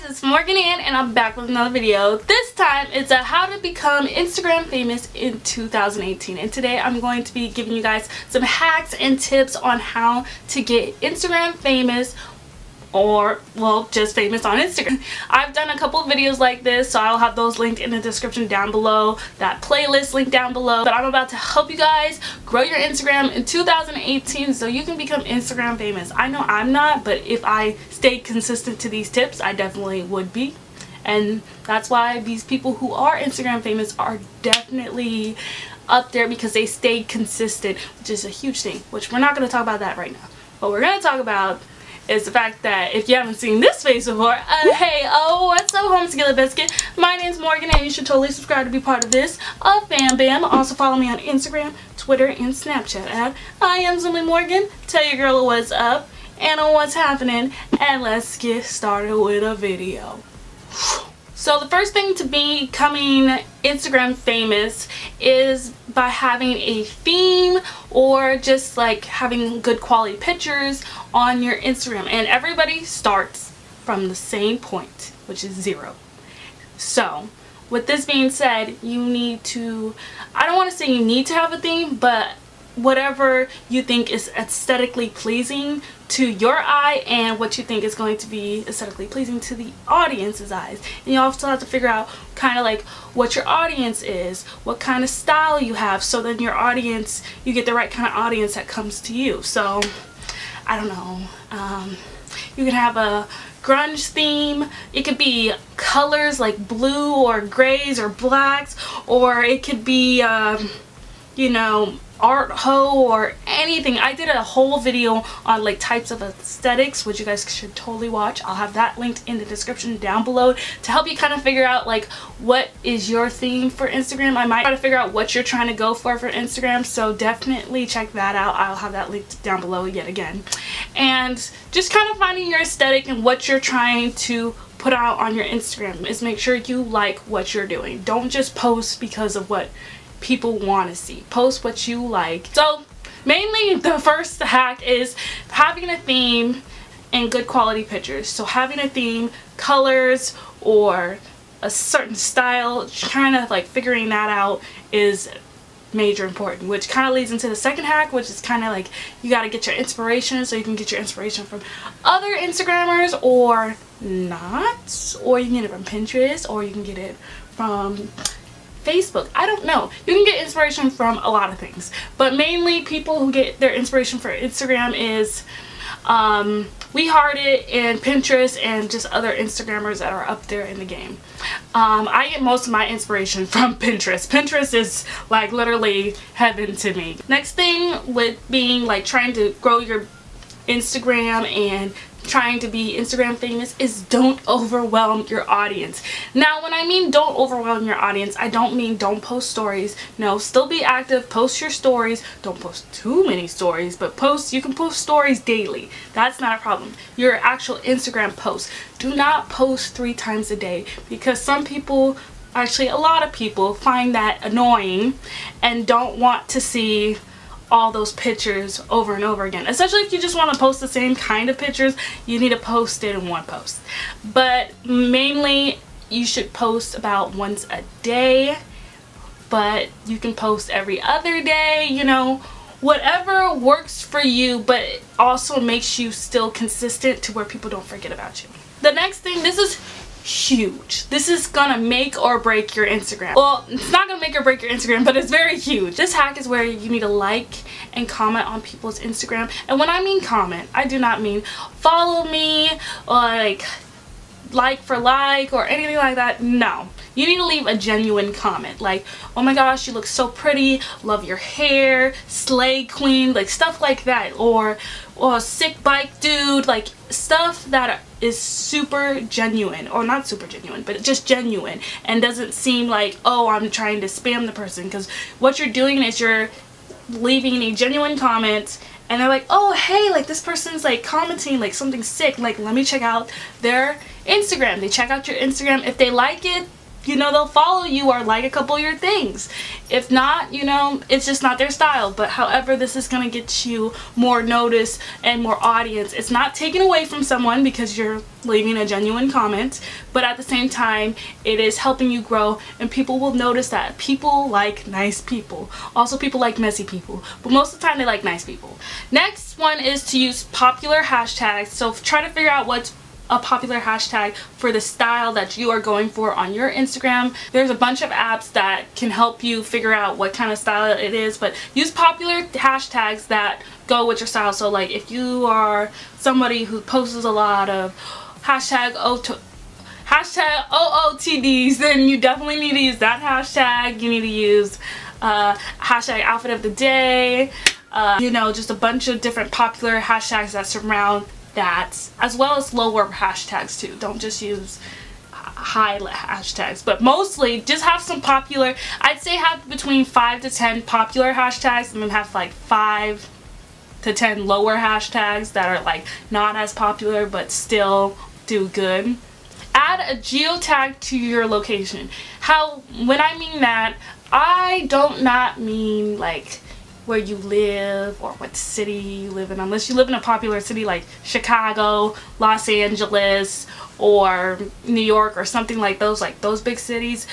it's Morgan Ann and I'm back with another video. This time it's a how to become Instagram famous in 2018, and today I'm going to be giving you guys some hacks and tips on how to get Instagram famous, or well, just famous on Instagram. I've done a couple of videos like this, so I'll have those linked in the description down below, that playlist linked down below. But I'm about to help you guys grow your Instagram in 2018 so you can become Instagram famous. I know I'm not, but if I stayed consistent to these tips, I definitely would be. And that's why these people who are Instagram famous are definitely up there, because they stayed consistent, which is a huge thing, which we're not going to talk about that right now. What we're going to talk about is the fact that if you haven't seen this face before, what's up, home skillet biscuit? My name's Morgan and you should totally subscribe to be part of this fam bam. Also follow me on Instagram, Twitter, and Snapchat at I am Simply Morgan. Tell your girl what's up and what's happening, and let's get started with a video. So the first thing to becoming Instagram famous is by having a theme, or just like having good quality pictures on your Instagram. And everybody starts from the same point, which is 0. So with this being said, you need to, I don't want to say you need to have a theme, but whatever you think is aesthetically pleasing to your eye and what you think is going to be aesthetically pleasing to the audience's eyes. And you also have to figure out kind of like what your audience is, what kind of style you have, so then your audience, you get the right kind of audience that comes to you. So I don't know, you can have a grunge theme. It could be colors like blue or grays or blacks, or it could be you know, art ho or anything. I did a whole video on like types of aesthetics, which you guys should totally watch. I'll have that linked in the description down below to help you kind of figure out like what is your theme for Instagram. I might try to figure out what you're trying to go for Instagram, so definitely check that out. I'll have that linked down below yet again. And just kind of finding your aesthetic and what you're trying to put out on your Instagram is make sure you like what you're doing. Don't just post because of what people want to see. Post what you like. So mainly the first hack is having a theme and good quality pictures. So having a theme, colors, or a certain style, kind of like figuring that out is major important, which kind of leads into the second hack, which is kind of like you got to get your inspiration. So you can get your inspiration from other Instagrammers or not, or you can get it from Pinterest, or you can get it from Facebook. I don't know. You can get inspiration from a lot of things, but mainly people who get their inspiration for Instagram is WeHeartIt and Pinterest and just other Instagrammers that are up there in the game. I get most of my inspiration from Pinterest. Pinterest is like literally heaven to me. Next thing with being like trying to grow your Instagram and trying to be Instagram famous is don't overwhelm your audience. Now when I mean don't overwhelm your audience, I don't mean don't post stories. No, still be active, post your stories. Don't post too many stories, but you can post stories daily. That's not a problem. Your actual Instagram posts. Do not post 3 times a day, because some people, actually a lot of people, find that annoying and don't want to see all those pictures over and over again. Especially if you just want to post the same kind of pictures, you need to post it in one post. But mainly you should post about once a day, but you can post every other day, you know, whatever works for you, but it also makes you still consistent to where people don't forget about you. The next thing, this is huge. This is gonna make or break your Instagram. Well, it's not gonna make or break your Instagram, but it's very huge. This hack is where you need to like and comment on people's Instagram. And when I mean comment, I do not mean follow me or like for like or anything like that. No. You need to leave a genuine comment, like, oh my gosh, you look so pretty, love your hair, slay queen, like stuff like that, or sick bike dude, like stuff that is super genuine, or not super genuine, but just genuine, and doesn't seem like, oh, I'm trying to spam the person. Because what you're doing is you're leaving a genuine comment, and they're like, oh hey, like this person's like commenting like something sick, like let me check out their Instagram. They check out your Instagram. If they like it, you know, they'll follow you or like a couple of your things. If not, you know, it's just not their style. But however, this is gonna get you more notice and more audience. It's not taken away from someone because you're leaving a genuine comment, but at the same time it is helping you grow, and people will notice that. People like nice people. Also, people like messy people, but most of the time they like nice people. Next one is to use popular hashtags. So try to figure out what's a popular hashtag for the style that you are going for on your Instagram. There's a bunch of apps that can help you figure out what kind of style it is, but use popular hashtags that go with your style. So like if you are somebody who posts a lot of hashtag OOTDs, then you definitely need to use that hashtag. You need to use hashtag outfit of the day, you know, just a bunch of different popular hashtags that surround that, as well as lower hashtags too. Don't just use high hashtags, but mostly just have some popular. I'd say have between 5 to 10 popular hashtags, and then have like 5 to 10 lower hashtags that are like not as popular but still do good. Add a geotag to your location. When I mean that, I don't not mean like where you live or what city you live in, unless you live in a popular city like Chicago, Los Angeles, or New York or something like those big cities.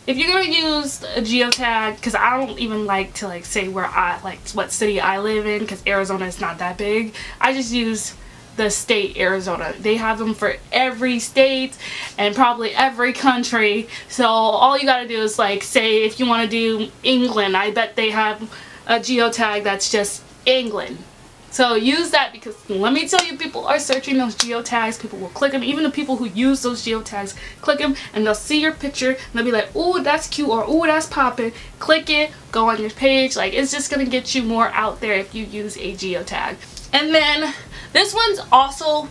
If you're gonna use a geotag, because I don't even like to like say where what city I live in, because Arizona is not that big. I just use the state Arizona. They have them for every state and probably every country. So all you gotta do is like say if you want to do England, I bet they have a geotag that's just England. So use that, because let me tell you, people are searching those geotags. People will click them. Even the people who use those geotags click them, and they'll see your picture and they'll be like, oh, that's cute, or oh, that's popping. Click it, go on your page. Like, it's just gonna get you more out there if you use a geotag. And then this one's also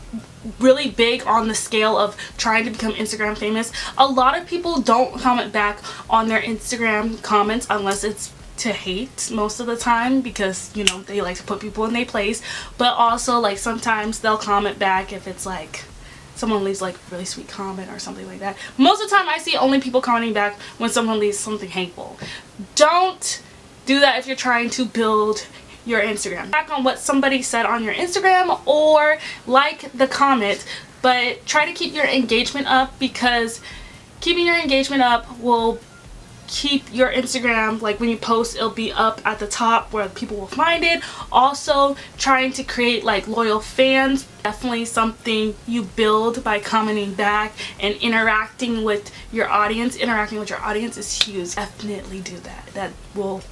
really big on the scale of trying to become Instagram famous. A lot of people don't comment back on their Instagram comments unless it's to hate most of the time, because you know they like to put people in their place. But also like sometimes they'll comment back if it's like someone leaves like a really sweet comment or something like that. Most of the time I see only people commenting back when someone leaves something hateful. Don't do that if you're trying to build your Instagram. Back on what somebody said on your Instagram or like the comment, but try to keep your engagement up, because keeping your engagement up will keep your Instagram, like when you post, it'll be up at the top where people will find it. Also, trying to create like loyal fans, definitely something you build by commenting back and interacting with your audience. Interacting with your audience is huge. Definitely do that. That will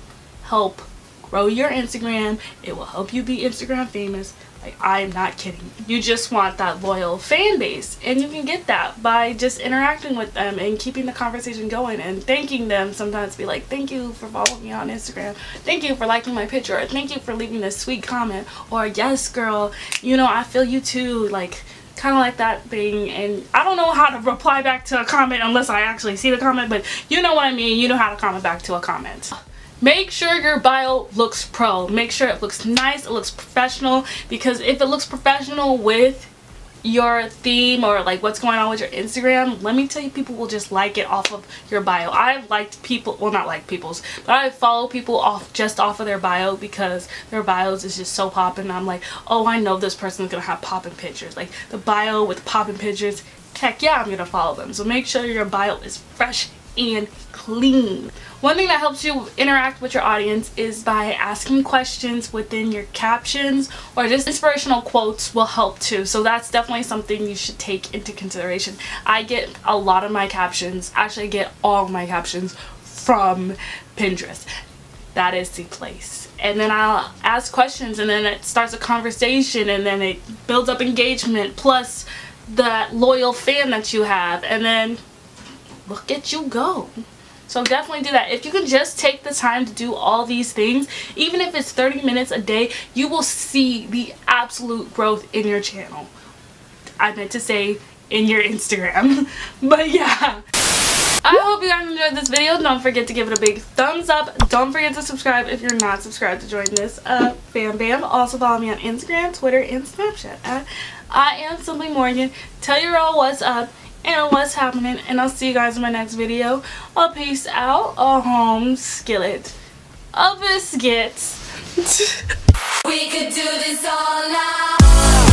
help grow your Instagram. It will help you be Instagram famous. Like, I'm not kidding. You just want that loyal fan base, and you can get that by just interacting with them and keeping the conversation going and thanking them. Sometimes be like, thank you for following me on Instagram, thank you for liking my picture, or thank you for leaving this sweet comment, or yes girl, you know, I feel you too. Like, kind of like that thing. And I don't know how to reply back to a comment unless I actually see the comment, but you know what I mean. You know how to comment back to a comment. Make sure your bio looks pro. Make sure it looks nice, it looks professional, because if it looks professional with your theme or like what's going on with your Instagram, let me tell you, people will just like it off of your bio. I've liked people, well, not like people's, but I follow people just off of their bio, because their bios is just so poppin'. I'm like, oh, I know this person's gonna have poppin' pictures. Like the bio with poppin' pictures, heck yeah, I'm gonna follow them. So make sure your bio is fresh and clean. One thing that helps you interact with your audience is by asking questions within your captions, or just inspirational quotes will help too. So that's definitely something you should take into consideration. I get a lot of my captions, actually I get all of my captions from Pinterest. That is the place. And then I'll ask questions, and then it starts a conversation, and then it builds up engagement plus that loyal fan that you have, and then look at you go. So definitely do that. If you can just take the time to do all these things, even if it's 30 minutes a day, you will see the absolute growth in your channel. I meant to say in your Instagram. But yeah. I hope you guys enjoyed this video. Don't forget to give it a big thumbs up. Don't forget to subscribe if you're not subscribed to join this fam bam. Also follow me on Instagram, Twitter, and Snapchat. I am Simply Morgan. Tell your girl what's up, and what's happening, and I'll see you guys in my next video. Peace out. Skillet. Biscuits. We could do this all night.